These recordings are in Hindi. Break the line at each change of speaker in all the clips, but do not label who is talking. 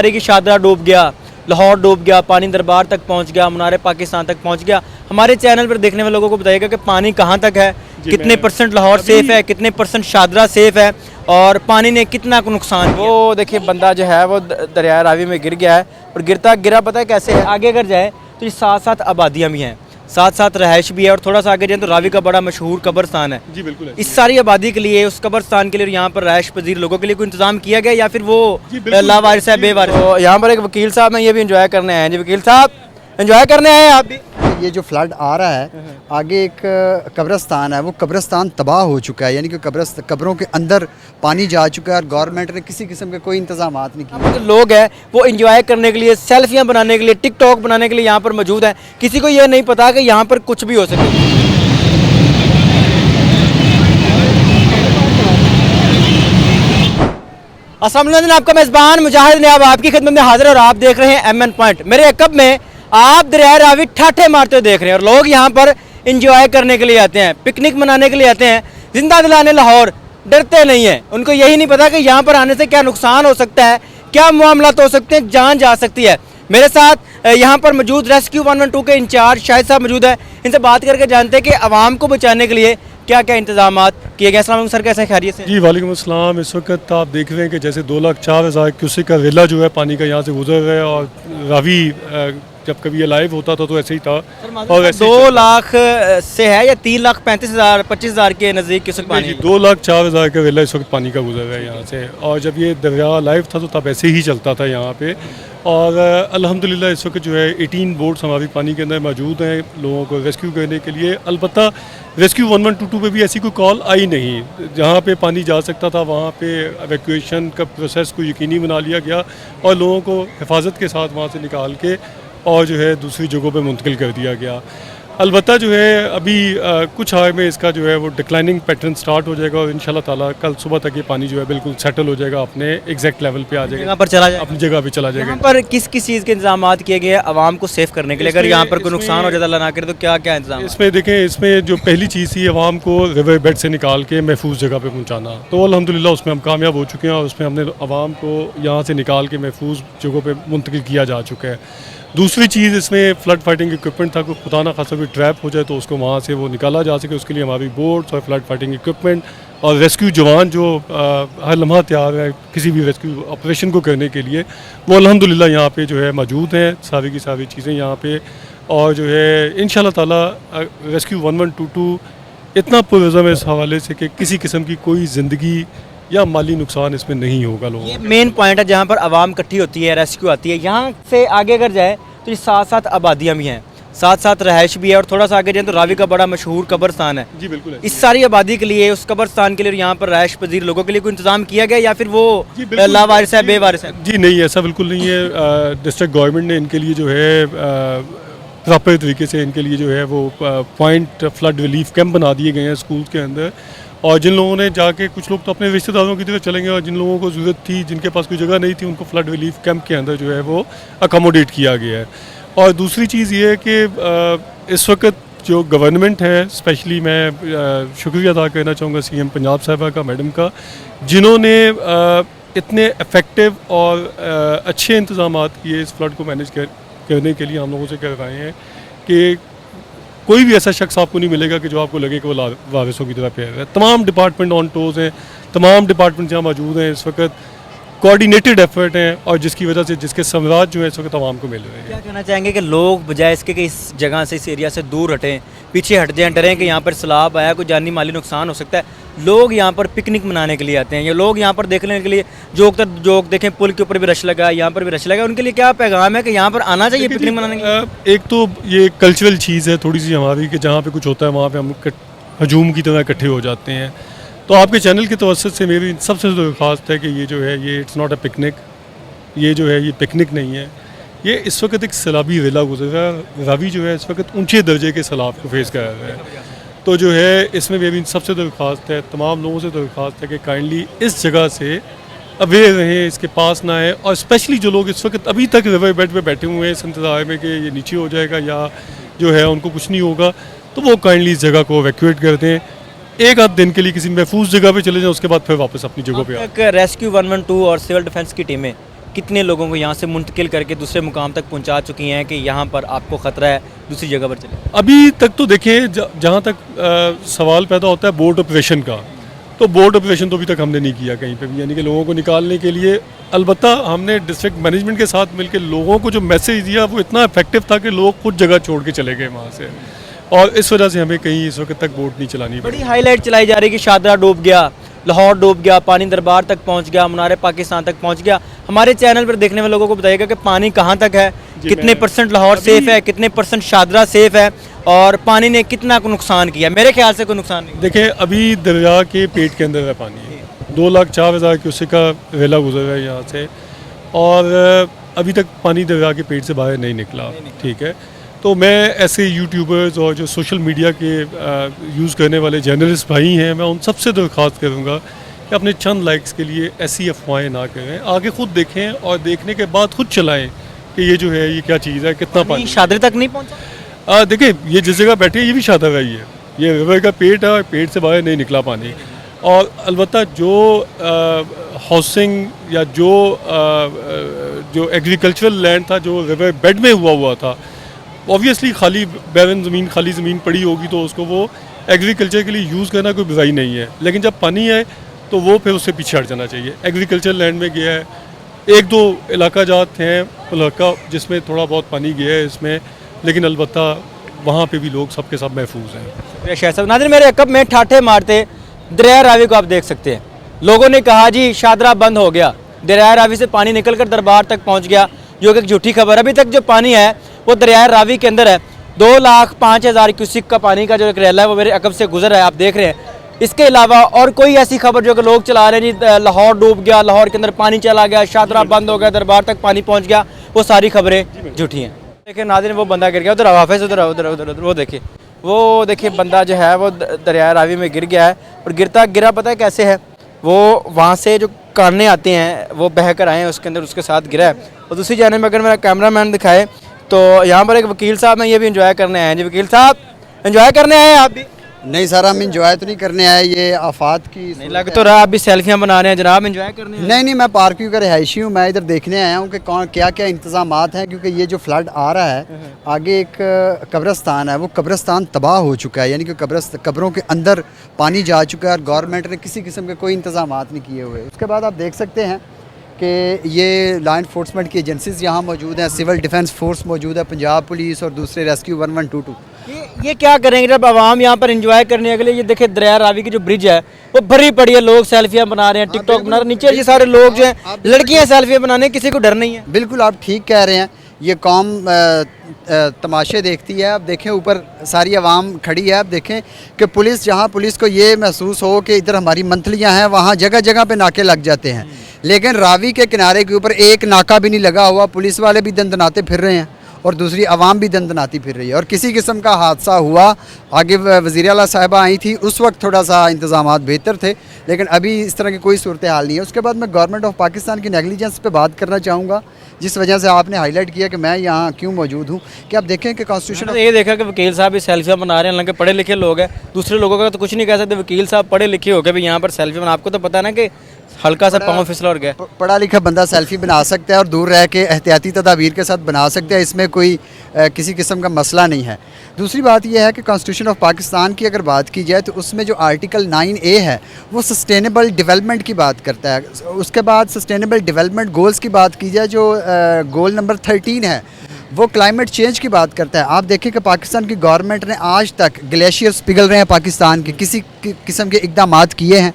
की शादरा डूब गया, लाहौर डूब गया, पानी दरबार तक पहुंच गया, मुनारे पाकिस्तान तक पहुंच गया। हमारे चैनल पर देखने वाले लोगों को बताइएगा कि पानी कहां तक है, कितने परसेंट लाहौर सेफ है, कितने परसेंट शादरा सेफ है और पानी ने कितना नुकसान किया। वो देखिए बंदा जो है वो दरिया रावी में गिर गया है और गिरता गिरा पता है कैसे है। आगे अगर जाए तो ये साथ साथ आबादियाँ भी हैं, साथ साथ रहायश भी है और थोड़ा सा आगे जाए तो रावी का बड़ा मशहूर कब्रस्तान है।
जी बिल्कुल है।
इस सारी आबादी के लिए, उस कब्रस्तान के लिए, यहाँ पर रहायश पजीर लोगों के लिए कोई इंतजाम किया गया या फिर वो लावारिस है, बेवारिस? तो यहाँ पर एक वकील साहब हैं, ये भी इंजॉय करने आए हैं। जी वकील साहब, इंजॉय करने आए हैं आप भी?
ये जो फ्लड आ रहा है, आगे एक कब्रस्तान है, वो कब्रस्तान तबाह हो चुका है, यानी कि कब्रों के अंदर पानी जा चुका है और गवर्नमेंट ने किसी किस्म के कोई इंतजाम नहीं किए।
जो लोग हैं वो इंजॉय करने के लिए, सेल्फियाँ बनाने के लिए, टिकटॉक बनाने के लिए यहाँ पर मौजूद हैं। किसी को ये नहीं पता कि यहाँ पर कुछ भी हो सके। अस्सलाम वालेकुम, आपका मेज़बान मुजाहिद ने अब आपकी खिदमत में हाजिर और आप देख रहे हैं MN पॉइंट। मेरे अकब में आप दरिया रावी ठाठे मारते हुए देख रहे हैं और लोग यहाँ पर इंजॉय करने के लिए आते हैं, पिकनिक मनाने के लिए आते हैं, जिंदा दिलाने लाहौर, डरते नहीं हैं। उनको यही नहीं पता कि यहाँ पर आने से क्या नुकसान हो सकता है, क्या मामलात हो सकते हैं, जान जा सकती है। मेरे साथ यहाँ पर मौजूद रेस्क्यू 112 के इंचार्ज शाहिद साहब मौजूद है। इनसे बात करके जानते हैं कि आवाम को बचाने के लिए क्या क्या इंतजाम किए गए। अस्सलाम वालेकुम सर, कैसे खैरियत से?
जी वालेकुम अस्सलाम। इस वक्त आप देख रहे हैं कि जैसे 2,04,000 क्यूसेक का रेला जो है पानी का यहाँ से गुजर रहा है और रावी जब कभी ये लाइव होता था तो ऐसे ही था। और ऐसे
2 लाख से है या 3,35,000 25,000 के नज़दीक क्यूसेक पानी?
2,04,000 का रेला इस वक्त पानी का गुजर रहा है यहाँ से। और जब ये दरिया लाइव था तो तब ऐसे ही चलता था यहाँ पे। और अल्हम्दुलिल्लाह इस वक्त जो है 18 बोट्स हमारी पानी के अंदर मौजूद हैं लोगों को रेस्क्यू करने के लिए। अलबत्ता रेस्क्यू 1122 पे भी ऐसी कोई कॉल आई नहीं। जहाँ पे पानी जा सकता था वहाँ पे एवैक्यूएशन का प्रोसेस को यकीनी बना लिया गया और लोगों को हिफाजत के साथ वहाँ से निकाल के और जो है दूसरी जगहों पे मुंतकिल कर दिया गया। अलबत्ता जो है अभी कुछ आवर में इसका जो है वो डिक्लाइनिंग पैटर्न स्टार्ट हो जाएगा और इंशाल्लाह ताला कल सुबह तक ये पानी जो है बिल्कुल सेटल हो जाएगा, अपने एग्जैक्ट लेवल पे आ जाएगा,
यहाँ पर चला जाएगा,
अपनी जगह पे चला जाएगा।
यहाँ पर किस किस चीज़ के इंतजाम किए गए आवाम को सेफ करने के लिए? अगर यहाँ पर कोई नुकसान हो जाता अल्लाह ना करे तो क्या क्या इंतजाम?
इसमें देखें, इसमें जो पहली चीज़ थी आवाम को रिवर बेड से निकाल के महफूज जगह पे पहुँचाना, तो अल्हम्दुलिल्लाह उसमें हम कामयाब हो चुके हैं और उसमें हमने आवाम को यहाँ से निकाल के महफूज जगहों पर मुंतकिल किया जा चुका है। दूसरी चीज़ इसमें फ्लड फाइटिंग इक्विपमेंट था, कोई खुदा ना खासा कोई ट्रैप हो जाए तो उसको वहाँ से वो निकाला जा सके, उसके लिए हमारी बोट्स और फ्लड फाइटिंग इक्विपमेंट और रेस्क्यू जवान जो हर लम्हा तैयार है किसी भी रेस्क्यू ऑपरेशन को करने के लिए, वो अल्हम्दुलिल्लाह यहाँ पे जो है मौजूद हैं सारी की सारी चीज़ें यहाँ पे। और जो है इंशाल्लाह ताला रेस्क्यू 1122 इतना पुरज़म है इस हवाले से कि किसी किस्म की कोई ज़िंदगी या माली नुकसान इसमें नहीं होगा लोगों
ये मेन पॉइंट है जहाँ पर आवाम इकट्ठी होती है, रेस्क्यू आती है। यहाँ से आगे अगर जाए तो ये साथ साथ आबादियाँ भी हैं, साथ साथ रहायश भी है और थोड़ा सा आगे जाए तो रावी का बड़ा मशहूर कब्रस्तान है।
जी बिल्कुल है।
इस सारी आबादी के लिए, उस कब्रस्तान के लिए, यहाँ पर रहायश पजीर लोगों के लिए कोई इंतजाम किया गया या फिर वो लावारिस है, बेवारिस है?
जी नहीं, ऐसा बिल्कुल नहीं है। डिस्ट्रिक्ट गवर्नमेंट ने इनके लिए जो है प्रॉपर तरीके से इनके लिए जो है वो पॉइंट फ्लड रिलीफ कैंप बना दिए गए हैं स्कूल के अंदर। और जिन लोगों ने जाके, कुछ लोग तो अपने रिश्तेदारों की तरफ चलेंगे और जिन लोगों को ज़रूरत थी, जिनके पास कोई जगह नहीं थी, उनको फ्लड रिलीफ कैंप के अंदर जो है वो अकोमोडेट किया गया है। और दूसरी चीज़ ये है कि इस वक्त जो गवर्नमेंट है, स्पेशली मैं शुक्रिया अदा करना चाहूँगा CM पंजाब साहिबा का, मैडम का, जिन्होंने इतने इफ़ेक्टिव और अच्छे इंतजाम किए इस फ्लड को मैनेज करने के लिए। हम लोगों से करवाए हैं कि कोई भी ऐसा शख्स आपको नहीं मिलेगा कि जो आपको लगे कि वो वारिसों की तरह प्यार है। तमाम डिपार्टमेंट ऑन टोज हैं, तमाम डिपार्टमेंट यहाँ मौजूद हैं, इस वक्त कोऑर्डिनेटेड एफर्ट हैं और जिसकी वजह से जिसके समराज जो है इस वक्त आवाम को मिल रहे हैं।
क्या कहना चाहेंगे कि लोग बजाय इसके कि इस जगह से, इस एरिया से दूर हटें, पीछे हट जाएं, डरें कि यहाँ पर सैलाब आया, कोई जानी माली नुकसान हो सकता है, लोग यहाँ पर पिकनिक मनाने के लिए आते हैं या लोग यहाँ पर देखने के लिए जोक देखें, पुल के ऊपर भी रश लगा है, यहाँ पर भी रश लगा है, उनके लिए क्या पैगाम है कि यहाँ पर आना चाहिए पिकनिक मनाने के लिए?
एक तो ये कल्चरल चीज़ है थोड़ी सी हमारी कि जहाँ पे कुछ होता है वहाँ पे हम हजूम की तरह इकट्ठे हो जाते हैं। तो आपके चैनल की तवज्जो से मेरी सबसे दरख्वास्त है कि ये जो है ये इट्स नॉट अ पिकनिक, ये जो है ये पिकनिक नहीं है। ये इस वक्त एक सैलाबी रेला गुजर रहा है, रावी जो है इस वक्त ऊंचे दर्जे के सैलाब को फेस कर रहा है। तो जो है इसमें मेरी सबसे दरख्वास्त है, तमाम लोगों से दरख्वास्त है कि काइंडली इस जगह से अवेयर रहें, इसके पास ना आए। और स्पेशली जो लोग इस वक्त अभी तक रिवर बेड पे बैठे हुए हैं इस इंतज़ार में कि ये नीचे हो जाएगा या जो है उनको कुछ नहीं होगा, तो वो काइंडली इस जगह को एवैक्यूएट कर दें, एक आध दिन के लिए किसी महफूज जगह पे चले जाएं, उसके बाद फिर वापस अपनी जगह पे आए।
रेस्क्यू 112 और सिविल डिफेंस की टीमें कितने लोगों को यहाँ से मुंतकिल करके दूसरे मुकाम तक पहुँचा चुकी हैं कि यहाँ पर आपको ख़तरा है, दूसरी जगह पर चले?
अभी तक तो देखिए जहाँ तक सवाल पैदा होता है बोट ऑपरेशन का, तो बोट ऑपरेशन तो अभी तक हमने नहीं किया कहीं पे भी, यानी कि लोगों को निकालने के लिए। अलबत्ता हमने डिस्ट्रिक्ट मैनेजमेंट के साथ मिलकर लोगों को जो मैसेज दिया वो इतना इफेक्टिव था कि लोग खुद जगह छोड़ के चले गए वहाँ से, और इस वजह से हमें कहीं इस वक्त तक बोट नहीं चलानी पड़ी।
बड़ी हाईलाइट चलाई जा रही है कि शादरा डूब गया, लाहौर डूब गया, पानी दरबार तक पहुंच गया, मुनारे पाकिस्तान तक पहुंच गया। हमारे चैनल पर देखने वाले लोगों को बताइएगा कि पानी कहां तक है, कितने % लाहौर सेफ है, कितने % शादरा सेफ है, और पानी ने कितना को नुकसान किया? मेरे ख्याल से कोई नुकसान नहीं।
देखिए अभी दरिया के पेट के अंदर है पानी, 2,04,000 क्यूसेक का वेला गुजर रहा है यहाँ से, और अभी तक पानी दरिया के पेट से बाहर नहीं निकला। ठीक है, तो मैं ऐसे यूट्यूबर्स और जो सोशल मीडिया के यूज़ करने वाले जर्नलिस्ट भाई हैं, मैं उन सबसे दरख्वास्त करूँगा कि अपने चंद लाइक्स के लिए ऐसी अफवाहें ना करें, आगे खुद देखें और देखने के बाद खुद चलाएं कि ये जो है ये क्या चीज़ है, कितना पानी
शादरे तक नहीं पहुंचा।
देखिए ये जिस जगह बैठे ये भी शादरा ही है, ये रिवर का पेट है, पेट से बाहर नहीं निकला पानी। और अलबत्ता जो हाउसिंग या जो एग्रीकल्चरल लैंड था जो रिवर बेड में हुआ था, ऑब्वियसली खाली बैरन ज़मीन, खाली ज़मीन पड़ी होगी तो उसको वो एग्रीकल्चर के लिए यूज़ करना कोई बुराई नहीं है, लेकिन जब पानी है तो वो फिर उससे पीछे हट जाना चाहिए। एग्रीकल्चर लैंड में गया है, 1-2 इलाका जात हैं इलाका जिसमें थोड़ा बहुत पानी गया है इसमें, लेकिन अलबत्ता वहाँ पे भी लोग सबके सब महफूज हैं।
शाह साहब, नाज़रीन मेरे अकब में ठाठे मारते दरिया रावी को आप देख सकते हैं। लोगों ने कहा जी शादरा बंद हो गया, दरिया रावी से पानी निकल कर दरबार तक पहुँच गया, जो कि एक झूठी खबर। अभी तक जो पानी है वो दरिया रावी के अंदर है। 2,05,000 क्यूसिक का पानी का जो एक रैला है वो मेरे अकब से गुजर रहा है, आप देख रहे हैं। इसके अलावा और कोई ऐसी खबर जो कि लोग चला रहे हैं जी लाहौर डूब गया, लाहौर के अंदर पानी चला गया, शादरा बंद हो गया, दरबार तक पानी पहुंच गया, वो सारी खबरें झूठी हैं। देखिए नाज़रीन वो बंदा गिर गया, उधर हाफिज़ उधर वो देखिए बंदा जो है वो दरिया रावी में गिर गया है। और गिरा पता है कैसे है, वो वहाँ से जो कानने आते हैं वो बह कर आए हैं उसके अंदर, उसके साथ गिरा है। और दूसरी जाने में अगर मेरा कैमरा मैन दिखाए तो यहाँ पर एक वकील साहब हैं, ये भी इंजॉय करने आए हैं। जी वकील साहब इंजॉय करने आए हैं आप भी?
नहीं सर, हम इंजॉय तो नहीं करने आए, ये आफात की
नहीं लग तो रहा, आप भी सेल्फियाँ बना रहे हैं जनाब, इंजॉय करने आए?
नहीं, मैं पार्क व्यू का रिहायशी हूँ, मैं इधर देखने आया हूँ कि कौन क्या क्या इंतज़ामात हैं, क्योंकि ये जो फ्लड आ रहा है आगे एक कब्रिस्तान है, वो कब्रिस्तान तबाह हो चुका है, यानी कि कब्रों के अंदर पानी जा चुका है और गवर्नमेंट ने किसी किस्म के कोई इंतज़ामात नहीं किए हुए। उसके बाद आप देख सकते हैं कि ये लॉ इन्फोर्समेंट की एजेंसीज़ यहाँ मौजूद हैं, सिविल डिफेंस फोर्स मौजूद है, पंजाब पुलिस और दूसरे रेस्क्यू 1122।
ये क्या करेंगे जब आवाम यहाँ पर एंजॉय करने के लिए? ये देखिए दरिया रावी की जो ब्रिज है वो भरी पड़ी है, लोग सेल्फियाँ बना रहे हैं, टिकटॉक बना रहे हैं, नीचे ये सारे लोग जो हैं लड़कियाँ सेल्फियाँ बनाने, किसी को डर नहीं है।
बिल्कुल आप ठीक कह रहे हैं, ये कौम तमाशे देखती है। अब देखें ऊपर सारी आवाम खड़ी है, अब देखें कि पुलिस, जहाँ पुलिस को ये महसूस हो कि इधर हमारी मंथलियाँ हैं, वहाँ जगह जगह पे नाके लग जाते हैं, लेकिन रावी के किनारे के ऊपर एक नाका भी नहीं लगा हुआ। पुलिस वाले भी दंदनाते फिर रहे हैं और दूसरी आवाम भी दंदनाती फिर रही है, और किसी किस्म का हादसा हुआ। आगे वज़ीर आला साहिबा आई थी, उस वक्त थोड़ा सा इंतज़ामात बेहतर थे, लेकिन अभी इस तरह की कोई सूरत हाल नहीं है। उसके बाद मैं गवर्नमेंट ऑफ पाकिस्तान की नेगलिजेंस पे बात करना चाहूँगा, जिस वजह से आपने हाईलाइट किया कि मैं यहाँ क्यों मौजूद हूँ। कि आप देखें कि कॉन्स्टिट्यूशन,
ये देखा कि वकील साहब भी सेल्फियाँ बना रहे हैं, हालांकि पढ़े लिखे लोग हैं, दूसरे लोगों का तो कुछ नहीं कह सकते। वकील साहब पढ़े लिखे हो गए भी यहाँ पर सेल्फी बना, आपको तो पता ना कि हल्का सा पाँव फिसला और गया।
पढ़ा लिखा बंदा सेल्फी बना सकता है और दूर रह के एहतियाती तदाबीर के साथ बना सकते हैं, इसमें कोई किसी किस्म का मसला नहीं है। दूसरी बात यह है कि कॉन्स्टिट्यूशन ऑफ पाकिस्तान की अगर बात की जाए तो उसमें जो आर्टिकल 9A है वो सस्टेनेबल डेवलपमेंट की बात करता है। उसके बाद सस्टेनेबल डेवलपमेंट गोल्स की बात की जाए, जो गोल नंबर 13 है वो क्लाइमेट चेंज की बात करता है। आप देखें कि पाकिस्तान की गवर्नमेंट ने आज तक ग्लेशियर्स पिघल रहे हैं पाकिस्तान के, किसी किस्म के इकदाम किए हैं।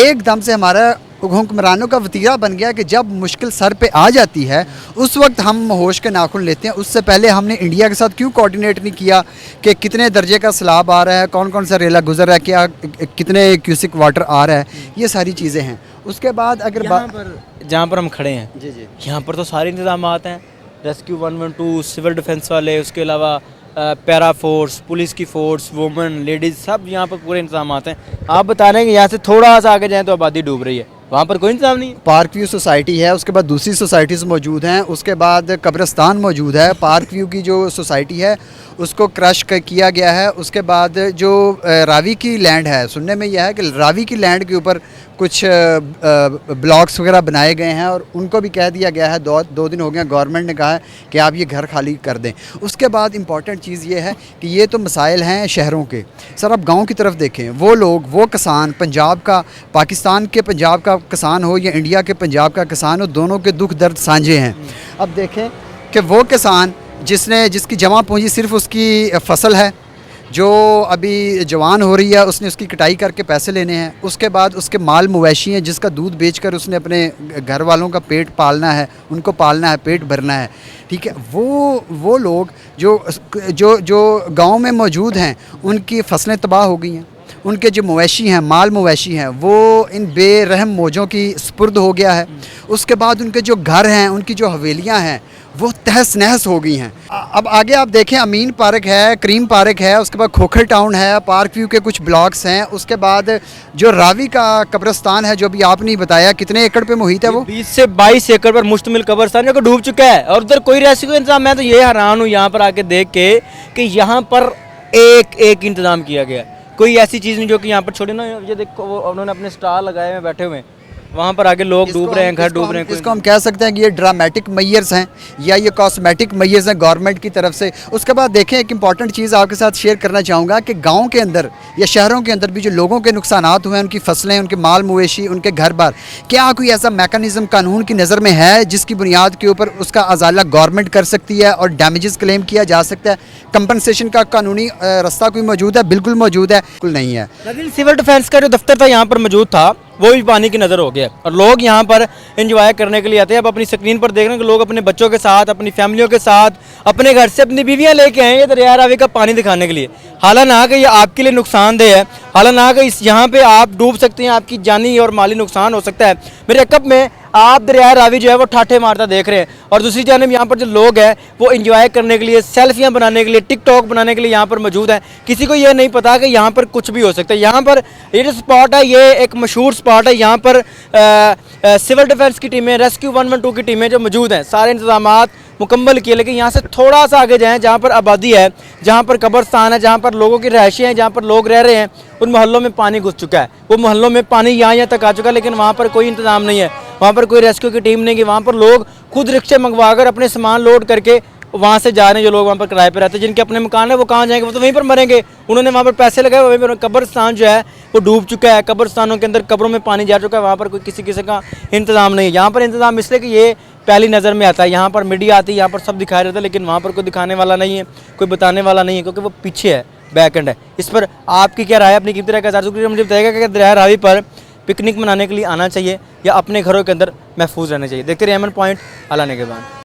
एकदम से हमारा हुक्मरानों का वतीरा बन गया कि जब मुश्किल सर पे आ जाती है उस वक्त हम होश के नाखून लेते हैं। उससे पहले हमने इंडिया के साथ क्यों कोऑर्डिनेट नहीं किया कि कितने दर्जे का सैलाब आ रहा है, कौन कौन सा रेला गुजर रहा है, क्या कितने क्यूसिक वाटर आ रहा है, ये सारी चीज़ें हैं। उसके बाद अगर
जहाँ पर हम खड़े हैं
जी जी
यहाँ पर तो सारे इंतजाम हैं, रेस्क्यू 112, सिविल डिफेंस वाले, उसके अलावा पैरा फोर्स, पुलिस की फोर्स, वुमेन, लेडीज़, सब यहाँ पर पूरे इंतजाम हैं। आप बता रहे हैं कि यहाँ से थोड़ा सा आगे जाएँ तो आबादी डूब रही है, वहाँ पर कोई इंतजाम नहीं है।
पार्क व्यू सोसाइटी है, उसके बाद दूसरी सोसाइटीज़ मौजूद हैं, उसके बाद कब्रिस्तान मौजूद है। पार्क व्यू की जो सोसाइटी है उसको क्रश किया गया है। उसके बाद जो रावी की लैंड है, सुनने में यह है कि रावी की लैंड के ऊपर कुछ ब्लॉक्स वगैरह बनाए गए हैं और उनको भी कह दिया गया है, दो दिन हो गए गवर्नमेंट ने कहा है कि आप ये घर खाली कर दें। उसके बाद इम्पॉर्टेंट चीज़ ये है कि ये तो मसाइल हैं शहरों के। सर आप गांव की तरफ देखें, वो लोग, वो किसान, पंजाब का, पाकिस्तान के पंजाब का किसान हो या इंडिया के पंजाब का किसान हो, दोनों के दुख दर्द साझे हैं। अब देखें कि वो किसान जिसकी जमा पूंजी सिर्फ उसकी फसल है, जो अभी जवान हो रही है, उसने उसकी कटाई करके पैसे लेने हैं, उसके बाद उसके माल मवेशी हैं जिसका दूध बेचकर उसने अपने घर वालों का पेट पालना है, उनको पालना है, पेट भरना है, ठीक है। वो लोग जो गांव में मौजूद हैं, उनकी फसलें तबाह हो गई हैं, उनके जो मवेशी हैं, माल मवेशी हैं, वो इन बेरहम मौजों की सुपुर्द हो गया है। उसके बाद उनके जो घर हैं, उनकी जो हवेलियां हैं, वो तहस नहस हो गई हैं। अब आगे आप देखें, अमीन पार्क है, करीम पार्क है, उसके बाद खोखर टाउन है, पार्क व्यू के कुछ ब्लॉक्स हैं, उसके बाद जो रावी का कब्रिस्तान है, जो भी आपने बताया, कितने एकड़ पे मुहित है वो?
20 से 22 एकड़ पर मुश्तमिल कब्रिस्तान जो कि डूब चुका है और उधर कोई रेस्क्यू इंतजाम। मैं तो ये हैरान हूँ यहाँ पर आके देख के कि यहाँ पर एक इंतजाम किया गया, कोई ऐसी चीज़ नहीं जो कि यहाँ पर छोड़ी ना। ये देखो वो उन्होंने अपने स्टॉल लगाए हुए बैठे हुए हैं, वहाँ पर आगे लोग डूब रहे हैं, घर डूब रहे हैं।
इसको हम कह सकते हैं कि ये ड्रामेटिक मेजर्स हैं या ये कॉस्मेटिक मेजर्स हैं गवर्नमेंट की तरफ से। उसके बाद देखें, एक इंपॉर्टेंट चीज़ आपके साथ शेयर करना चाहूँगा कि गांव के अंदर या शहरों के अंदर भी जो लोगों के नुकसानात हुए हैं, उनकी फसलें, उनके माल मवेशी, उनके घर बार, क्या कोई ऐसा मैकेनिज्म कानून की नज़र में है जिसकी बुनियाद के ऊपर उसका अजाला गवर्नमेंट कर सकती है और डैमेजेस क्लेम किया जा सकता है? कंपनसेशन का कानूनी रास्ता कोई मौजूद है? बिल्कुल मौजूद है, बिल्कुल नहीं है।
लेकिन सिविल डिफेंस का जो दफ्तर था यहाँ पर मौजूद था, वो भी पानी की नज़र हो गया और लोग यहाँ पर एंजॉय करने के लिए आते हैं। अब अपनी स्क्रीन पर देख रहे हैं कि लोग अपने बच्चों के साथ, अपनी फैमिलियों के साथ, अपने घर से अपनी बीवियाँ लेके आए हैं दरिया रावी का पानी दिखाने के लिए। हालांकि ये आपके लिए नुकसानदेह है, हालांकि इस यहाँ पे आप डूब सकते हैं, आपकी जानी और माली नुकसान हो सकता है। मेरे कब में आप दरिया रावी जो है वो ठाठे मारता देख रहे हैं और दूसरी जानब यहाँ पर जो लोग हैं वो एंजॉय करने के लिए, सेल्फियाँ बनाने के लिए, टिकटॉक बनाने के लिए यहाँ पर मौजूद हैं। किसी को ये नहीं पता कि यहाँ पर कुछ भी हो सकता है। यहाँ पर ये जो स्पॉट है, ये एक मशहूर स्पॉट है। यहाँ पर सिविल डिफेंस की टीमें, रेस्क्यू 112 की टीमें जो मौजूद हैं, सारे इंतजामात मुकम्मल किए। लेकिन यहाँ से थोड़ा सा आगे जाएँ, जहाँ पर आबादी है, जहाँ पर कब्रिस्तान है, जहाँ पर लोगों की रहायशें हैं, जहाँ पर लोग रह रहे हैं, उन मोहल्लों में पानी घुस चुका है। वो मोहल्लों में पानी यहाँ तक आ चुका है, लेकिन वहाँ पर कोई इंतजाम नहीं है, वहाँ पर कोई रेस्क्यू की टीम नहीं है। वहाँ पर लोग खुद रिक्शे मंगवा कर अपने सामान लोड करके वहाँ से जा रहे हैं। जो लोग वहाँ पर किराए पे रहते हैं, जिनके अपने मकान है, वो कहाँ जाएंगे? वो तो वहीं पर मरेंगे। उन्होंने वहाँ पर पैसे लगाए, वहीं पर कब्रिस्तान जो है वो डूब चुका है। कब्रिस्तानों के अंदर कब्रों में पानी जा चुका है, वहाँ पर कोई किसी का इंतजाम नहीं है। यहाँ पर इंतजाम इसलिए कि ये पहली नज़र में आता है, यहाँ पर मीडिया आती है, यहाँ पर सब दिखाया जाता है, लेकिन वहाँ पर कोई दिखाने वाला नहीं है, कोई बताने वाला नहीं है, क्योंकि वो पीछे है, बैक एंड है। इस पर आपकी क्या राय है? अपनी कीमती राय का मुझे बताएगा कि दरिया रावी पर पिकनिक मनाने के लिए आना चाहिए या अपने घरों के अंदर महफूज रहना चाहिए? देखते रहिए एमएन पॉइंट, आने के बाद।